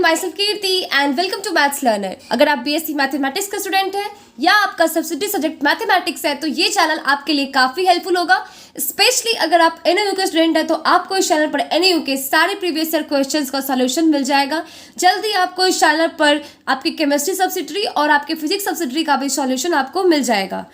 My self Kirti and welcome to maths learner. अगर आप BSc mathematics का स्टूडेंट हैं या आपका सब्सिडी सब्जेक्ट मैथमेटिक्स है तो ये चैनल आपके लिए काफ़ी हेल्पफुल होगा। स्पेशली अगर आप एनयू के स्टूडेंट हैं तो आपको इस चैनल पर एनयू के सारे प्रीवियस ईयर क्वेश्चंस का सॉल्यूशन मिल जाएगा। जल्दी आपको इस चैनल पर आपकी केमिस्ट्री सब्सिडरी और आपके फिजिक्स सब्सिडरी का भी सॉल्यूशन आपको मिल जाएगा।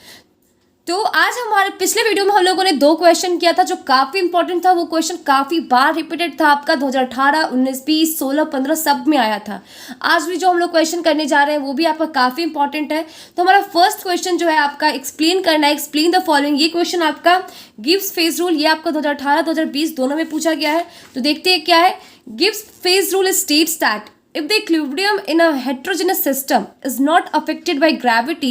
तो आज हमारे पिछले वीडियो में हम लोगों ने 2 क्वेश्चन किया था जो काफ़ी इंपॉर्टेंट था। वो क्वेश्चन काफ़ी बार रिपीटेड था आपका 2018, 19, 20, 16, 15 सब में आया था। आज भी जो हम लोग क्वेश्चन करने जा रहे हैं वो भी आपका काफ़ी इंपॉर्टेंट है। तो हमारा फर्स्ट क्वेश्चन जो है आपका एक्सप्लेन करना है, एक्सप्लेन द फॉलोइंग। ये क्वेश्चन आपका गिब्स फेज रूल, ये आपका 2018, 2020 दोनों में पूछा गया है। तो देखते हैं क्या है। Gibbs phase rule states that if the equilibrium in a heterogeneous system is not affected by gravity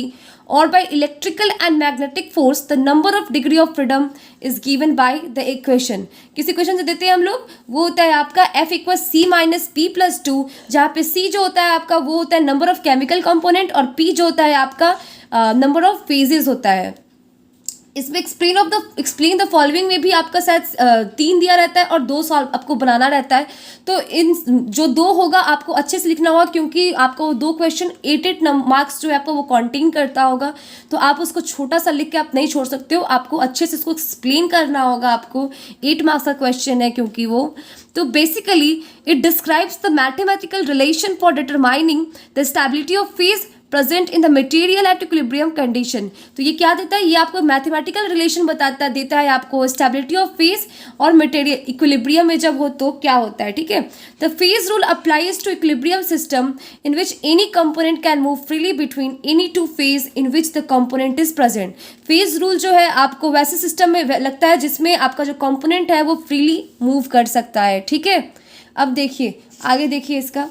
or by electrical and magnetic force, the number of degree of freedom is given by the equation। किस equation से देते हैं हम लोग, वो होता है आपका F equal C minus P plus 2, जहाँ पे C जो होता है आपका वो होता है नंबर ऑफ केमिकल कंपोनेंट और P जो होता है आपका नंबर ऑफ फेजेस होता है। इसमें एक्सप्लेन द फॉलोइंग में भी आपका शायद 3 दिया रहता है और 2 सॉल्व आपको बनाना रहता है। तो इन जो 2 होगा आपको अच्छे से लिखना होगा क्योंकि आपका वो 2 क्वेश्चन 8 मार्क्स जो है आपको वो कंटेन करता होगा। तो आप उसको छोटा सा लिख के आप नहीं छोड़ सकते हो, आपको अच्छे से इसको एक्सप्लेन करना होगा। आपको 8 मार्क्स का क्वेश्चन है क्योंकि वो तो basically it describes the mathematical relation for determining the stability of phase present in the material at equilibrium condition. तो ये क्या देता है, ये आपको मैथमेटिकल रिलेशन देता है आपको स्टेबिलिटी ऑफ फेज और मटेरियल इक्विलिब्रियम में जब हो तो क्या होता है। ठीक है, the phase rule applies to equilibrium system in which any component can move freely between any 2 phase in which the component is present. Phase rule जो है आपको वैसे सिस्टम में लगता है जिसमें आपका जो कंपोनेंट है वो फ्रीली मूव कर सकता है। ठीक है, अब देखिए आगे देखिए इसका।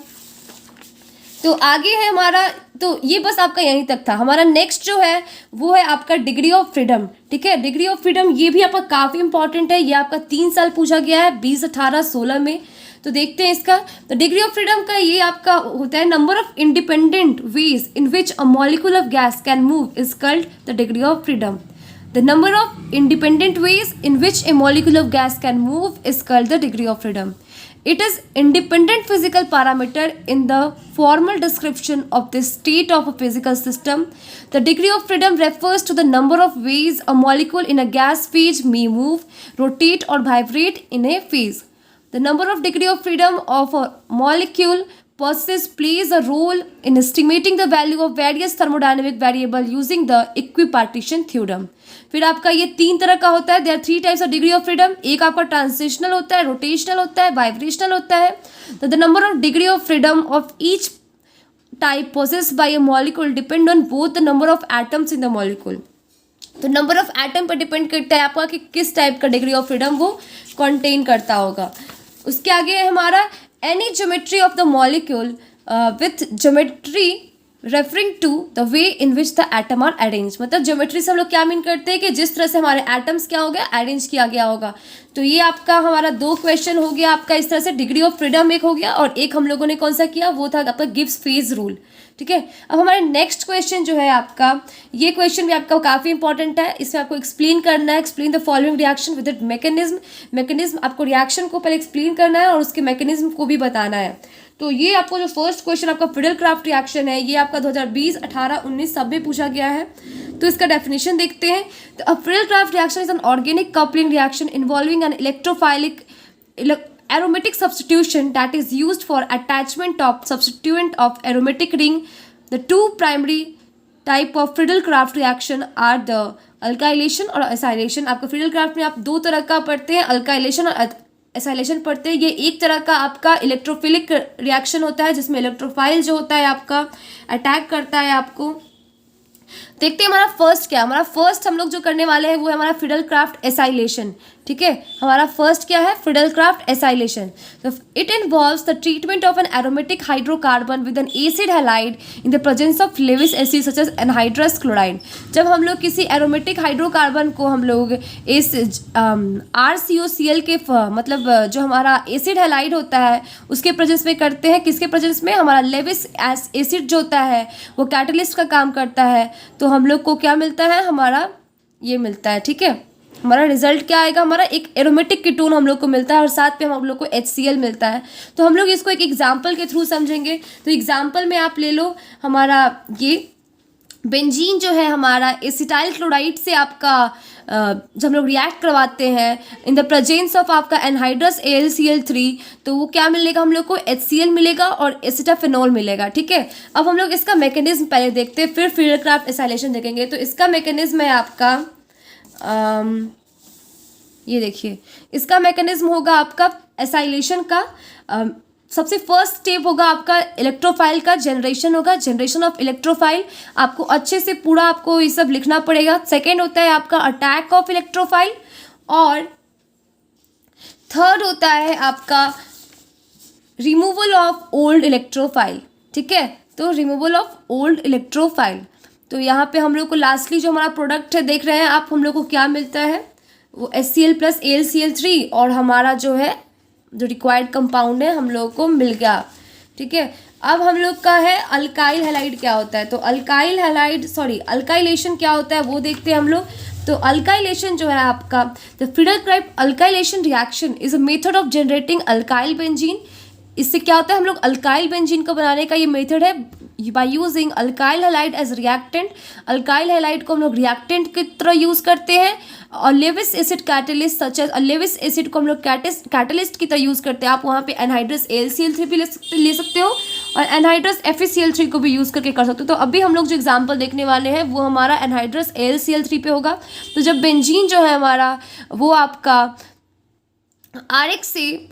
तो आगे है हमारा, तो ये बस आपका यहीं तक था। हमारा नेक्स्ट जो है वो है आपका डिग्री ऑफ फ्रीडम। ठीक है, डिग्री ऑफ फ्रीडम ये भी आपका काफ़ी इंपॉर्टेंट है। ये आपका 3 साल पूछा गया है 20, 18, 16 में। तो देखते हैं इसका। तो डिग्री ऑफ फ्रीडम का ये आपका होता है number of independent ways in which a molecule of gas can move is called the degree of freedom. The number of independent ways in which a molecule of gas can move is called the degree of freedom. It is independent physical parameter in the formal description of the state of a physical system. The degree of freedom refers to the number of ways a molecule in a gas phase may move, rotate or vibrate in a phase. The number of degree of freedom of a molecule possesses plays a role in estimating the value of various thermodynamic variable using the equipartition theorem. फिर आपका ये 3 तरह का होता है। There 3 types of degree of freedom. एक आपका transitional होता है, रोटेशनल होता है, वाइब्रेशनल होता है। तो the number of degree of freedom of each type possessed by a molecule depend on both the number of atoms in the molecule. तो नंबर ऑफ एटम पर डिपेंड करता है आपका कि किस टाइप का डिग्री ऑफ फ्रीडम वो contain करता होगा। उसके आगे है हमारा any geometry of the molecule with geometry referring to the way in which the atom are arrange. मतलब ज्योमेट्री से हम लोग क्या मीन करते हैं कि जिस तरह से हमारे एटम्स क्या हो गया, अरेंज किया गया होगा। तो ये आपका हमारा 2 क्वेश्चन हो गया आपका इस तरह से। डिग्री ऑफ फ्रीडम एक हो गया और एक हम लोगों ने कौन सा किया, वो था आपका गिब्स फेज रूल। ठीक है, अब हमारे नेक्स्ट क्वेश्चन जो है आपका, ये क्वेश्चन भी आपका काफ़ी इंपॉर्टेंट है। इसमें आपको एक्सप्लेन करना है, explain the following reaction with it mechanism. आपको रिएक्शन को पहले एक्सप्लेन करना है और उसके मैकेनिज्म को भी बताना है। तो ये आपको जो फर्स्ट क्वेश्चन आपका फिडेलक्राफ्ट रिएक्शन है, ये आपका 2020, 18, 19 सब में पूछा गया है। तो इसका डेफिनेशन देखते हैं। तो a Friedel Crafts reaction is an organic coupling reaction involving an electrophilic aromatic substitution that is used for attachment of substituent of aromatic ring. The 2 primary type of Friedel-Crafts reaction are the alkylation और acylation। आपका Friedel-Crafts में आप 2 तरह का पढ़ते हैं, alkylation और acylation पढ़ते हैं। ये एक तरह का आपका इलेक्ट्रोफिलिक रिएक्शन होता है जिसमें इलेक्ट्रोफाइल जो होता है आपका अटैक करता है आपको। देखते हैं हमारा फर्स्ट क्या है। हमारा फर्स्ट हम लोग जो करने वाले हैं वो है हमारा फिडेलक्राफ्ट एसाइलेशन। ठीक है, हमारा फर्स्ट क्या है, फिडेलक्राफ्ट एसाइलेशन। तो it involves the treatment of an aromatic hydrocarbon with an acid halide in the presence of Lewis acid such as anhydrous chloride. जब हम लोग किसी एरोमेटिक हाइड्रोकार्बन को हम लोग इस RCOCl के मतलब जो हमारा एसिड हैलाइड होता है उसके प्रेजेंस में करते हैं। किसके प्रेजेंस में, हमारा लेविस एसिड जो होता है वो कैटलिस्ट का काम करता है। तो हम लोग को क्या मिलता है, हमारा ये मिलता है। ठीक है, हमारा रिजल्ट क्या आएगा, हमारा एक एरोमेटिक कीटोन हम लोग को मिलता है और साथ में हम लोग को HCl मिलता है। तो हम लोग इसको एक एग्जाम्पल के थ्रू समझेंगे। तो एग्जाम्पल में आप ले लो हमारा ये बेंजीन जो है हमारा एसिटाइल क्लोराइड से आपका जब हम लोग रिएक्ट करवाते हैं इन द प्रेजेंस ऑफ आपका एनहाइड्रस AlCl3, तो वो क्या मिलेगा, हम लोग को HCl मिलेगा और एसिटाफेनॉल मिलेगा। ठीक है, अब हम लोग इसका मैकेनिज्म पहले देखते हैं, फिर फिडरक्राफ्ट एसाइलेशन देखेंगे। तो इसका मैकेनिज्म है आपका ये देखिए, इसका मैकेनिज्म होगा आपका एसाइलेशन का। सबसे फर्स्ट स्टेप होगा आपका इलेक्ट्रोफाइल का जनरेशन होगा, जनरेशन ऑफ इलेक्ट्रोफाइल। आपको अच्छे से पूरा आपको ये सब लिखना पड़ेगा। सेकेंड होता है आपका अटैक ऑफ इलेक्ट्रोफाइल और थर्ड होता है आपका रिमूवल ऑफ ओल्ड इलेक्ट्रोफाइल। ठीक है, तो रिमूवल ऑफ ओल्ड इलेक्ट्रोफाइल। तो यहाँ पे हम लोग को लास्टली जो हमारा प्रोडक्ट है देख रहे हैं आप, हम लोग को क्या मिलता है, वो HCl प्लस AlCl3 और हमारा जो है जो रिक्वायर्ड कंपाउंड है हम लोग को मिल गया। ठीक है, अब हम लोग का है अल्काइल हैलाइड क्या होता है। तो अल्काइलेशन क्या होता है वो देखते हैं हम लोग। तो अल्काइलेशन जो है आपका, the Friedel Crafts alkylation reaction is a method of generating alkyl benzene. इससे क्या होता है, हम लोग अल्काइल बेंजीन को बनाने का ये मेथड है by using alkyl halide as reactant. Alkyl halide को हम लोग रिएक्टेंट की तरह यूज करते हैं और Lewis acid catalyst such as Lewis acid को हम लोग कैटलिस्ट की तरह यूज करते हैं। आप वहाँ पे एनहाइड्रस AlCl3 भी ले सकते हो और एनहाइड्रस FeCl3 को भी यूज करके कर सकते हो। तो अभी हम लोग जो एग्जाम्पल देखने वाले हैं वो हमारा एनहाइड्रस AlCl3 पे होगा। तो जब बेंजीन जो है हमारा वो आपका RX से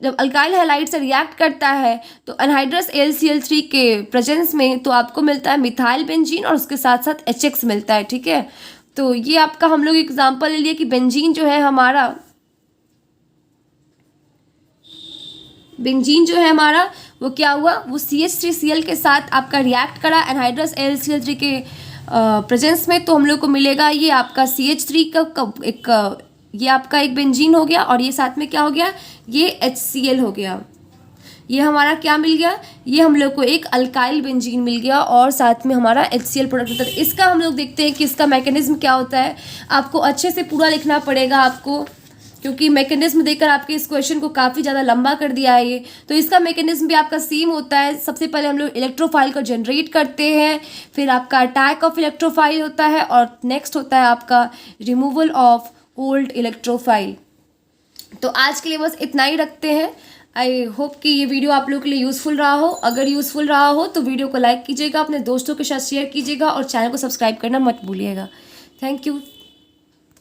जब अल्काइल हैलाइड से रिएक्ट करता है तो एनहाइड्रस AlCl3 के प्रेजेंस में तो आपको मिलता है मिथाइल बेंजीन और उसके साथ साथ HX मिलता है। ठीक है, तो ये आपका हम लोग एग्जांपल ले लिए कि बेंजीन जो है हमारा वो क्या हुआ, वो CH3Cl के साथ आपका रिएक्ट करा एनहाइड्रस AlCl3 के प्रेजेंस में, तो हम लोग को मिलेगा ये आपका CH3 का एक ये आपका एक बेंजीन हो गया और ये साथ में क्या हो गया, ये HCl हो गया। ये हमारा क्या मिल गया, ये हम लोग को एक अल्काइल बेंजीन मिल गया और साथ में हमारा HCl प्रोडक्ट होता है। इसका हम लोग देखते हैं कि इसका मैकेनिज्म क्या होता है। आपको अच्छे से पूरा लिखना पड़ेगा आपको, क्योंकि मैकेनिज्म देकर आपके इस क्वेश्चन को काफ़ी ज़्यादा लंबा कर दिया है ये। तो इसका मैकेनिज्म भी आपका सेम होता है। सबसे पहले हम लोग इलेक्ट्रोफाइल को जनरेट करते हैं, फिर आपका अटैक ऑफ इलेक्ट्रोफाइल होता है और नेक्स्ट होता है आपका रिमूवल ऑफ ओल्ड इलेक्ट्रोफाइल। तो आज के लिए बस इतना ही रखते हैं। आई होप कि ये वीडियो आप लोगों के लिए यूज़फुल रहा हो। अगर यूज़फुल रहा हो तो वीडियो को लाइक कीजिएगा, अपने दोस्तों के साथ शेयर कीजिएगा और चैनल को सब्सक्राइब करना मत भूलिएगा। Thank you.